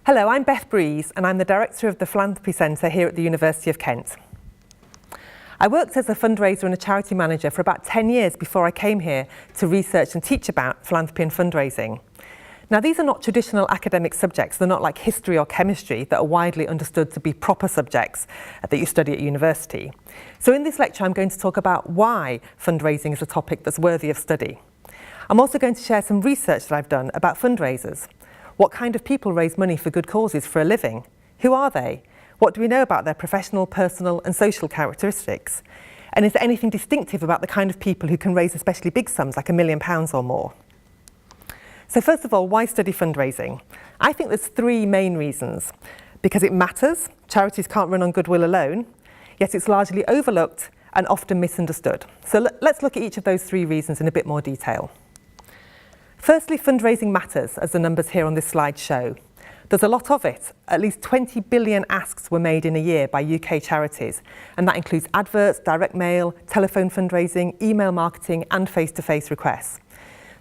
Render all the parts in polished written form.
Hello, I'm Beth Breeze and I'm the Director of the Philanthropy Centre here at the University of Kent. I worked as a fundraiser and a charity manager for about 10 years before I came here to research and teach about philanthropy and fundraising. Now, these are not traditional academic subjects. They're not like history or chemistry that are widely understood to be proper subjects that you study at university. So in this lecture, I'm going to talk about why fundraising is a topic that's worthy of study. I'm also going to share some research that I've done about fundraisers. What kind of people raise money for good causes for a living? Who are they? What do we know about their professional, personal and social characteristics? And is there anything distinctive about the kind of people who can raise especially big sums, like £1 million or more? So first of all, why study fundraising? I think there's three main reasons. Because it matters, charities can't run on goodwill alone, yet it's largely overlooked and often misunderstood. So let's look at each of those three reasons in a bit more detail. Firstly, fundraising matters, as the numbers here on this slide show. There's a lot of it. At least 20 billion asks were made in a year by UK charities, and that includes adverts, direct mail, telephone fundraising, email marketing and face-to-face requests.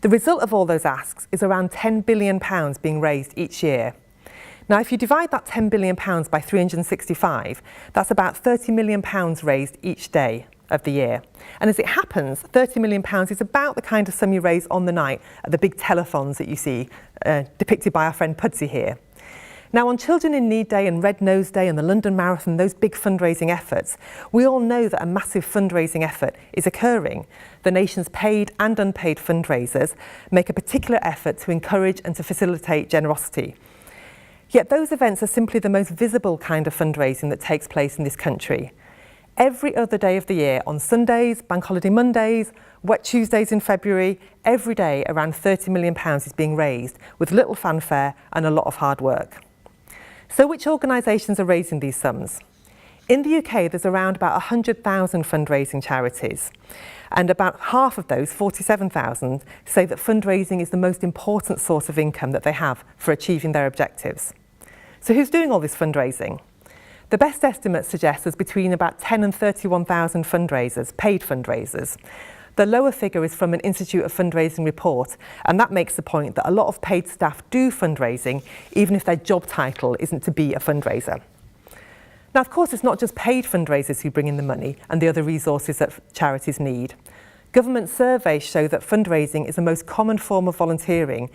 The result of all those asks is around £10 billion being raised each year. Now, if you divide that £10 billion by 365, that's about £30 million raised each day of the year. And as it happens, £30 million is about the kind of sum you raise on the night at the big telethons that you see depicted by our friend Pudsey here. Now, on Children in Need Day and Red Nose Day and the London Marathon, those big fundraising efforts, we all know that a massive fundraising effort is occurring. The nation's paid and unpaid fundraisers make a particular effort to encourage and to facilitate generosity. Yet those events are simply the most visible kind of fundraising that takes place in this country. Every other day of the year, on Sundays, Bank Holiday Mondays, Wet Tuesdays in February, every day around £30 million is being raised with little fanfare and a lot of hard work. So which organisations are raising these sums? In the UK, there's around about 100,000 fundraising charities, and about half of those, 47,000, say that fundraising is the most important source of income that they have for achieving their objectives. So who's doing all this fundraising? The best estimates suggest there's between about 10 and 31,000 fundraisers, paid fundraisers. The lower figure is from an Institute of Fundraising report, and that makes the point that a lot of paid staff do fundraising, even if their job title isn't to be a fundraiser. Now, of course, it's not just paid fundraisers who bring in the money and the other resources that charities need. Government surveys show that fundraising is the most common form of volunteering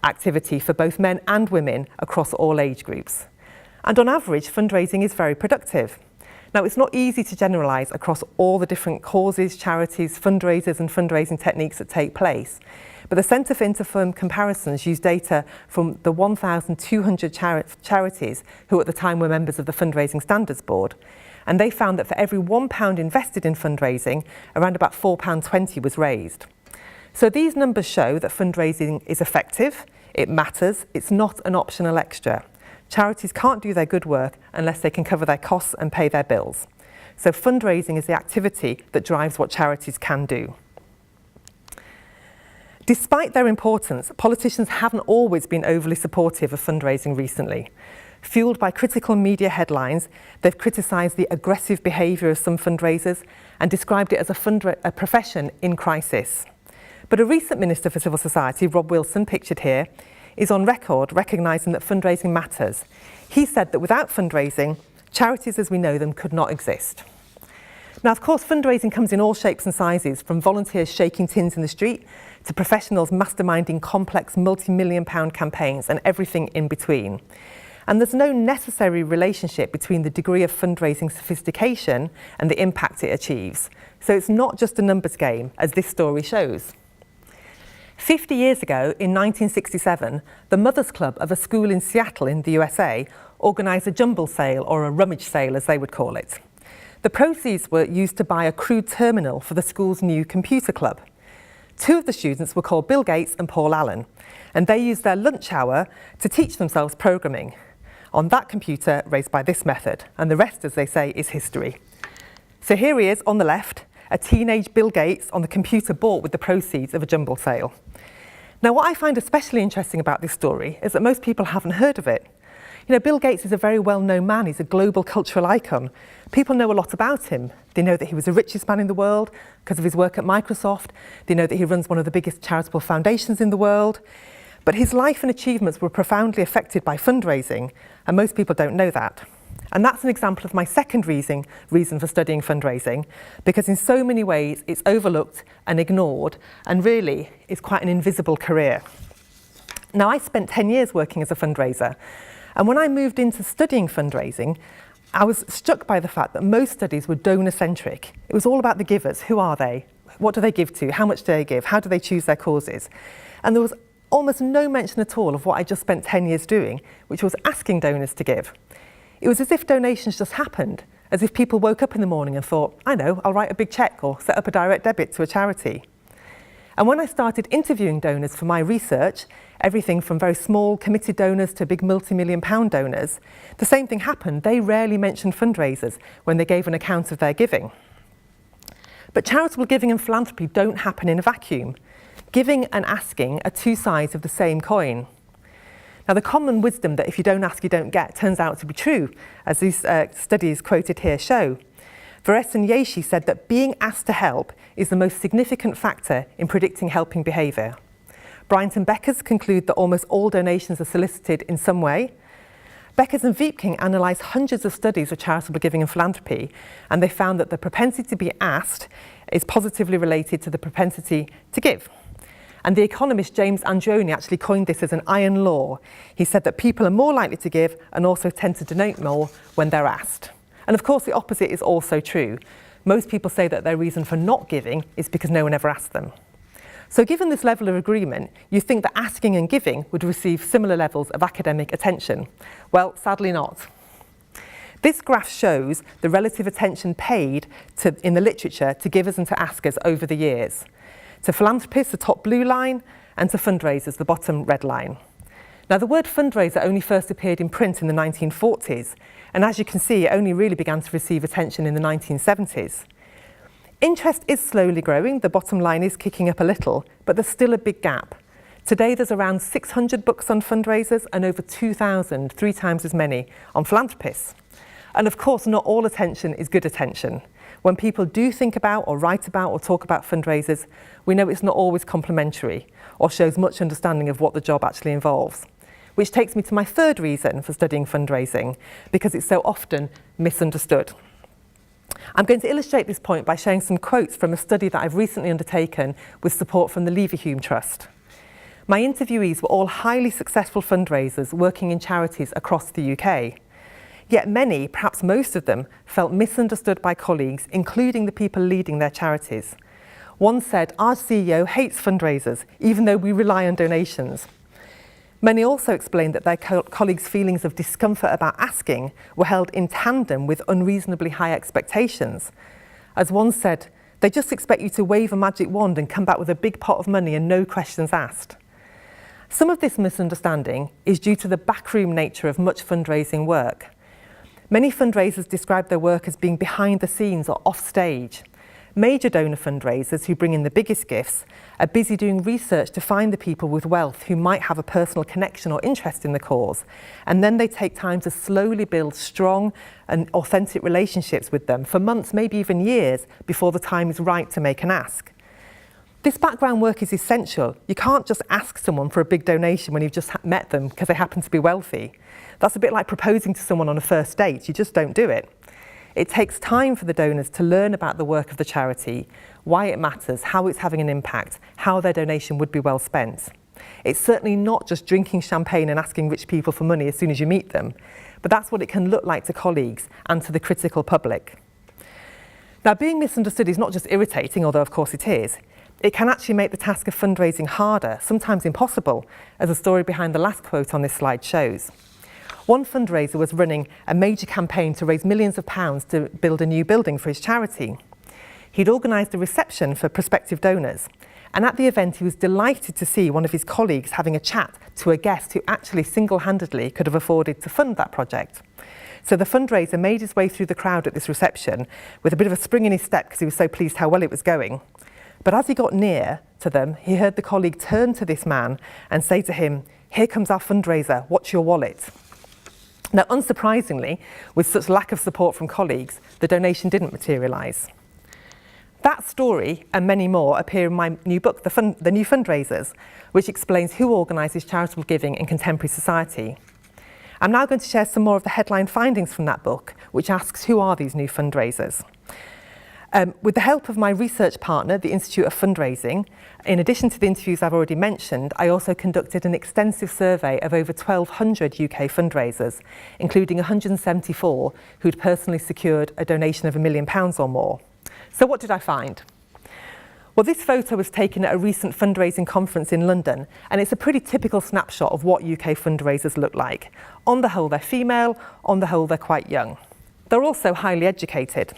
activity for both men and women across all age groups. And on average, fundraising is very productive. Now, it's not easy to generalise across all the different causes, charities, fundraisers and fundraising techniques that take place. But the Centre for Interfirm Comparisons used data from the 1,200 charities who at the time were members of the Fundraising Standards Board. And they found that for every £1 invested in fundraising, around about £4.20 was raised. So these numbers show that fundraising is effective, it matters, it's not an optional extra. Charities can't do their good work unless they can cover their costs and pay their bills. So fundraising is the activity that drives what charities can do. Despite their importance, politicians haven't always been overly supportive of fundraising recently. Fueled by critical media headlines, they've criticised the aggressive behaviour of some fundraisers and described it as a profession in crisis. But a recent Minister for Civil Society, Rob Wilson, pictured here, is on record recognising that fundraising matters. He said that without fundraising, charities as we know them could not exist. Now, of course, fundraising comes in all shapes and sizes, from volunteers shaking tins in the street to professionals masterminding complex multi-million-pound campaigns and everything in between. And there's no necessary relationship between the degree of fundraising sophistication and the impact it achieves. So it's not just a numbers game, as this story shows. 50 years ago, in 1967, the Mothers Club of a school in Seattle in the USA organised a jumble sale, or a rummage sale as they would call it. The proceeds were used to buy a crude terminal for the school's new computer club. Two of the students were called Bill Gates and Paul Allen, and they used their lunch hour to teach themselves programming on that computer raised by this method, and the rest, as they say, is history. So here he is on the left, a teenage Bill Gates on the computer bought with the proceeds of a jumble sale. Now, what I find especially interesting about this story is that most people haven't heard of it. You know, Bill Gates is a very well-known man. He's a global cultural icon. People know a lot about him. They know that he was the richest man in the world because of his work at Microsoft. They know that he runs one of the biggest charitable foundations in the world. But his life and achievements were profoundly affected by fundraising, and most people don't know that. And that's an example of my second reason for studying fundraising, because in so many ways it's overlooked and ignored, and really is quite an invisible career. Now, I spent 10 years working as a fundraiser, and when I moved into studying fundraising, I was struck by the fact that most studies were donor-centric. It was all about the givers. Who are they? What do they give to? How much do they give? How do they choose their causes? And there was almost no mention at all of what I just spent 10 years doing, which was asking donors to give. It was as if donations just happened, as if people woke up in the morning and thought, I know, I'll write a big cheque or set up a direct debit to a charity. And when I started interviewing donors for my research, everything from very small committed donors to big multi-million-pound donors, the same thing happened. They rarely mentioned fundraisers when they gave an account of their giving. But charitable giving and philanthropy don't happen in a vacuum. Giving and asking are two sides of the same coin. Now, the common wisdom that if you don't ask, you don't get turns out to be true, as these studies quoted here show. Varesh Yeshi said that being asked to help is the most significant factor in predicting helping behaviour. Bryant and Beckers conclude that almost all donations are solicited in some way. Beckers and Wiepking analysed hundreds of studies of charitable giving and philanthropy, and they found that the propensity to be asked is positively related to the propensity to give. And the economist James Androni actually coined this as an iron law. He said that people are more likely to give and also tend to donate more when they're asked. And of course, the opposite is also true. Most people say that their reason for not giving is because no one ever asked them. So given this level of agreement, you think that asking and giving would receive similar levels of academic attention. Well, sadly not. This graph shows the relative attention paid in the literature to givers and to askers over the years. To philanthropists, the top blue line, and to fundraisers, the bottom red line. Now, the word fundraiser only first appeared in print in the 1940s, and as you can see, it only really began to receive attention in the 1970s. Interest is slowly growing, the bottom line is kicking up a little, but there's still a big gap. Today, there's around 600 books on fundraisers and over 2,000, 3 times as many, on philanthropists. And of course, not all attention is good attention. When people do think about or write about or talk about fundraisers, we know it's not always complimentary or shows much understanding of what the job actually involves. Which takes me to my third reason for studying fundraising, because it's so often misunderstood. I'm going to illustrate this point by sharing some quotes from a study that I've recently undertaken with support from the Leverhulme Trust. My interviewees were all highly successful fundraisers working in charities across the UK. Yet many, perhaps most of them, felt misunderstood by colleagues, including the people leading their charities. One said, our CEO hates fundraisers, even though we rely on donations. Many also explained that their colleagues' feelings of discomfort about asking were held in tandem with unreasonably high expectations. As one said, they just expect you to wave a magic wand and come back with a big pot of money and no questions asked. Some of this misunderstanding is due to the backroom nature of much fundraising work. Many fundraisers describe their work as being behind the scenes or off stage. Major donor fundraisers who bring in the biggest gifts are busy doing research to find the people with wealth who might have a personal connection or interest in the cause, and then they take time to slowly build strong and authentic relationships with them for months, maybe even years, before the time is right to make an ask. This background work is essential. You can't just ask someone for a big donation when you've just met them because they happen to be wealthy. That's a bit like proposing to someone on a first date. You just don't do it. It takes time for the donors to learn about the work of the charity, why it matters, how it's having an impact, how their donation would be well spent. It's certainly not just drinking champagne and asking rich people for money as soon as you meet them, but that's what it can look like to colleagues and to the critical public. Now, being misunderstood is not just irritating, although of course it is. It can actually make the task of fundraising harder, sometimes impossible, as the story behind the last quote on this slide shows. One fundraiser was running a major campaign to raise millions of pounds to build a new building for his charity. He'd organised a reception for prospective donors, and at the event he was delighted to see one of his colleagues having a chat to a guest who actually single-handedly could have afforded to fund that project. So the fundraiser made his way through the crowd at this reception with a bit of a spring in his step because he was so pleased how well it was going. But as he got near to them, he heard the colleague turn to this man and say to him, "Here comes our fundraiser, watch your wallet." Now, unsurprisingly, with such lack of support from colleagues, the donation didn't materialise. That story and many more appear in my new book, The New Fundraisers, which explains who organises charitable giving in contemporary society. I'm now going to share some more of the headline findings from that book, which asks who are these new fundraisers. With the help of my research partner, the Institute of Fundraising, in addition to the interviews I've already mentioned, I also conducted an extensive survey of over 1,200 UK fundraisers, including 174 who'd personally secured a donation of £1 million or more. So what did I find? Well, this photo was taken at a recent fundraising conference in London, and it's a pretty typical snapshot of what UK fundraisers look like. On the whole, they're female. On the whole, they're quite young. They're also highly educated.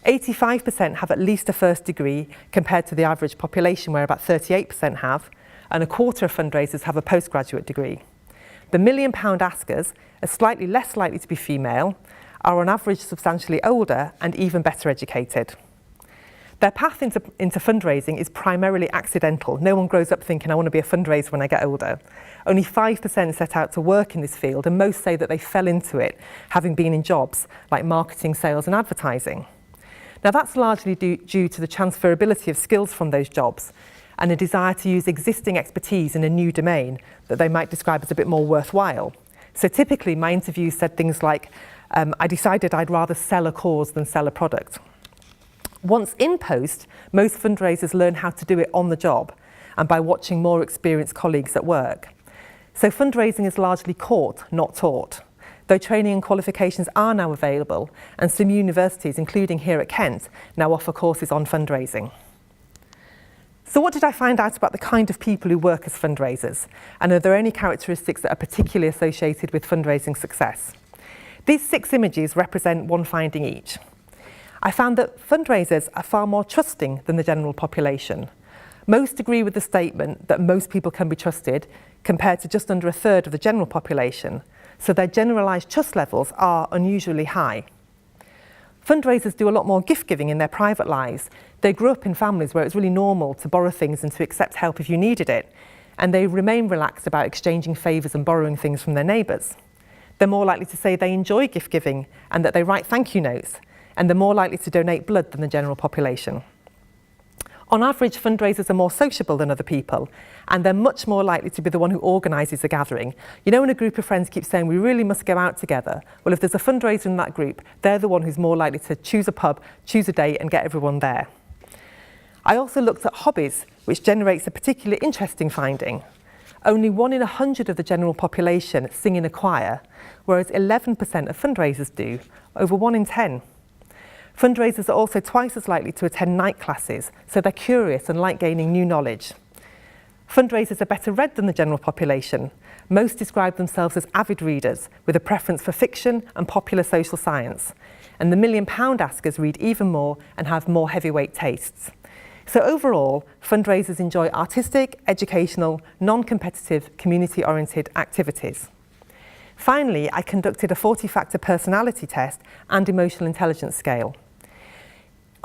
85% have at least a first degree compared to the average population, where about 38% have, and a quarter of fundraisers have a postgraduate degree. The £1 million askers are slightly less likely to be female, are on average substantially older and even better educated. Their path into fundraising is primarily accidental. No one grows up thinking, I want to be a fundraiser when I get older. Only 5% set out to work in this field, and most say that they fell into it, having been in jobs like marketing, sales and advertising. Now that's largely due to the transferability of skills from those jobs and a desire to use existing expertise in a new domain that they might describe as a bit more worthwhile. So typically my interviews said things like, I decided I'd rather sell a cause than sell a product. Once in post, most fundraisers learn how to do it on the job and by watching more experienced colleagues at work. So fundraising is largely caught, not taught. Though training and qualifications are now available, and some universities, including here at Kent, now offer courses on fundraising. So what did I find out about the kind of people who work as fundraisers? And are there any characteristics that are particularly associated with fundraising success? These 6 images represent one finding each. I found that fundraisers are far more trusting than the general population. Most agree with the statement that most people can be trusted, compared to just under a third of the general population. So their generalised trust levels are unusually high. Fundraisers do a lot more gift giving in their private lives. They grew up in families where it's really normal to borrow things and to accept help if you needed it, and they remain relaxed about exchanging favours and borrowing things from their neighbours. They're more likely to say they enjoy gift giving and that they write thank you notes, and they're more likely to donate blood than the general population. On average, fundraisers are more sociable than other people, and they're much more likely to be the one who organises a gathering. You know, when a group of friends keep saying, we really must go out together, well, if there's a fundraiser in that group, they're the one who's more likely to choose a pub, choose a date and get everyone there. I also looked at hobbies, which generates a particularly interesting finding. Only 1 in 100 of the general population sing in a choir, whereas 11% of fundraisers do, over 1 in 10. Fundraisers are also twice as likely to attend night classes, so they're curious and like gaining new knowledge. Fundraisers are better read than the general population. Most describe themselves as avid readers, with a preference for fiction and popular social science. And the £1 million askers read even more and have more heavyweight tastes. So overall, fundraisers enjoy artistic, educational, non-competitive, community-oriented activities. Finally, I conducted a 40-factor personality test and emotional intelligence scale.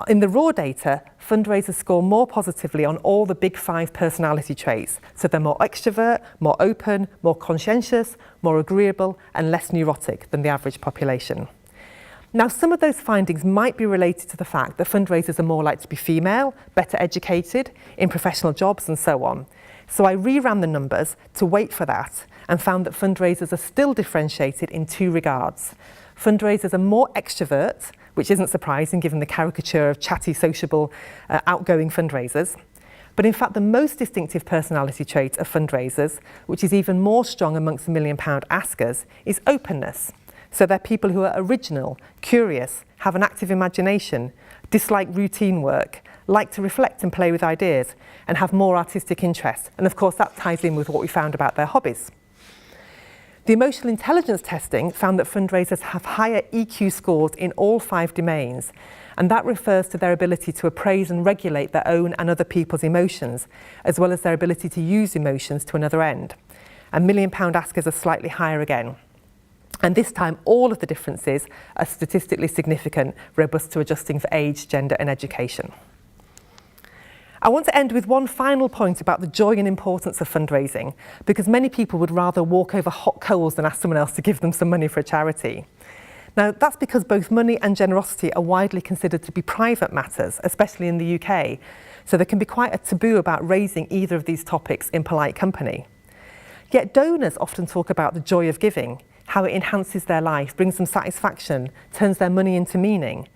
In the raw data, fundraisers score more positively on all the big 5 personality traits. So they're more extrovert, more open, more conscientious, more agreeable, and less neurotic than the average population. Now, some of those findings might be related to the fact that fundraisers are more likely to be female, better educated, in professional jobs, and so on. So I reran the numbers to wait for that and found that fundraisers are still differentiated in 2 regards. Fundraisers are more extrovert, which isn't surprising given the caricature of chatty, sociable, outgoing fundraisers. But in fact, the most distinctive personality trait of fundraisers, which is even more strong amongst the £1 million askers, is openness. So they're people who are original, curious, have an active imagination, dislike routine work, like to reflect and play with ideas, and have more artistic interests. And of course, that ties in with what we found about their hobbies. The emotional intelligence testing found that fundraisers have higher EQ scores in all 5 domains, and that refers to their ability to appraise and regulate their own and other people's emotions, as well as their ability to use emotions to another end. And £1 million askers are slightly higher again. And this time, all of the differences are statistically significant, robust to adjusting for age, gender and education. I want to end with one final point about the joy and importance of fundraising, because many people would rather walk over hot coals than ask someone else to give them some money for a charity. Now, that's because both money and generosity are widely considered to be private matters, especially in the UK, so there can be quite a taboo about raising either of these topics in polite company. Yet donors often talk about the joy of giving, how it enhances their life, brings them satisfaction, turns their money into meaning.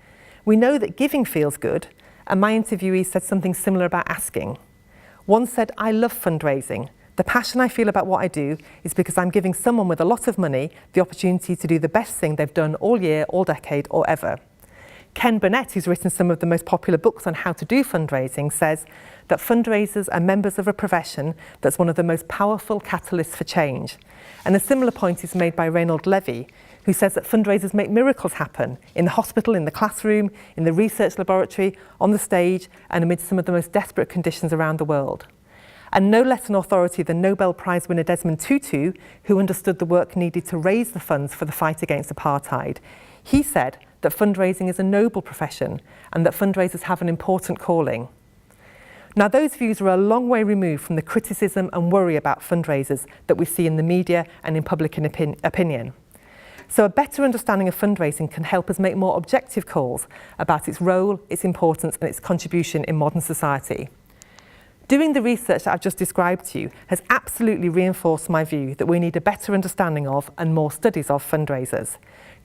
We know that giving feels good, and my interviewee said something similar about asking. One said, "I love fundraising. The passion I feel about what I do is because I'm giving someone with a lot of money the opportunity to do the best thing they've done all year, all decade, or ever." Ken Burnett, who's written some of the most popular books on how to do fundraising, says that fundraisers are members of a profession that's one of the most powerful catalysts for change. And a similar point is made by Reynold Levy, who says that fundraisers make miracles happen in the hospital, in the classroom, in the research laboratory, on the stage, and amid some of the most desperate conditions around the world. And no less an authority than Nobel Prize winner Desmond Tutu, who understood the work needed to raise the funds for the fight against apartheid. He said that fundraising is a noble profession and that fundraisers have an important calling. Now, those views are a long way removed from the criticism and worry about fundraisers that we see in the media and in public opinion. So a better understanding of fundraising can help us make more objective calls about its role, its importance, and its contribution in modern society. Doing the research that I've just described to you has absolutely reinforced my view that we need a better understanding of and more studies of fundraisers.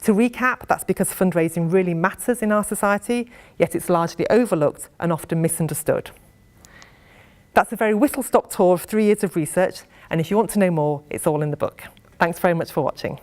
To recap, that's because fundraising really matters in our society, yet it's largely overlooked and often misunderstood. That's a very whistle-stop tour of 3 years of research, and if you want to know more, it's all in the book. Thanks very much for watching.